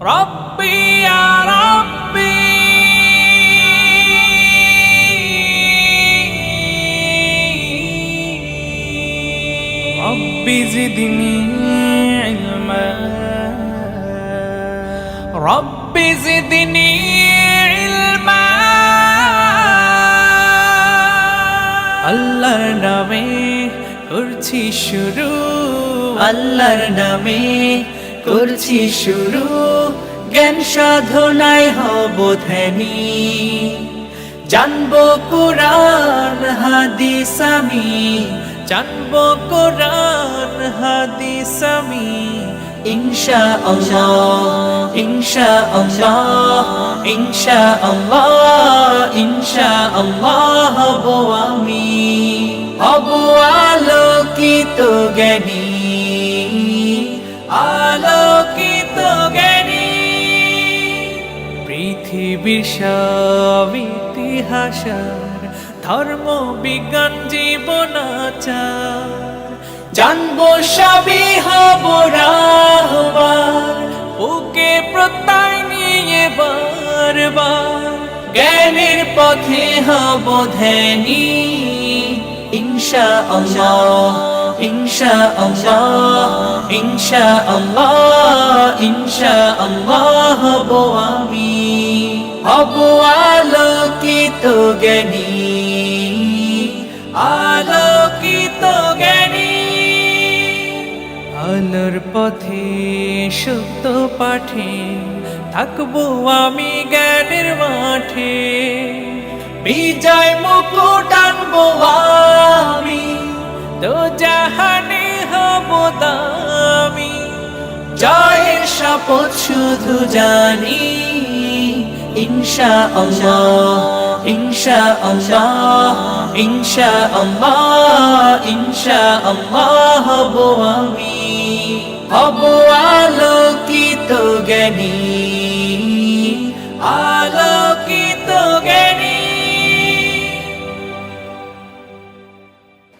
রব্বি ইয়া রব্বি রব্বি জিদনি ইলমা রব্বি জিদনি ইলমা আল্লাহর নামে করছি শুরু, আল্লাহর নামে করছি শুরু, জ্ঞান সাধনায় হব ধ্যানী। জানবো কুরআন হাদিস আমি, জানবো কোরআন হাদিস আমি, ইনশাআল্লাহ ইনশাআল্লাহ ইনশাআল্লাহ ইনশাআল্লাহ হব আমি, হব আলোকিত জ্ঞানী, আলোকিত জ্ঞানী। পৃথিবীর সব ইতিহাসার ধর্ম বিজ্ঞান জীবনাচার জানবো সবই হব রাহবার, বুকে প্রত্যয় নিয়ে বারবার জ্ঞানের পথে হব ধ্যানী। ইনশাআল্লাহ ইনশাআল্লাহ ইনশাআল্লাহ ইনশাআল্লাহ হব আমি, হব আলোকিত জ্ঞানী, আলোকিত জ্ঞানী। আলোর পথে সত্য পাঠে থাকবো আমি জ্ঞানের মাঠে, বিজয় মুকুট আনবো আমি, তো জাহানে হব দামি। জয়ের শপথ শুধু জানি। ইনশাআল্লাহ ইনশাআল্লাহ ইনশাআল্লাহ ইনশাআল্লাহ হব আমি, হব আলোকিত জ্ঞানী, আলো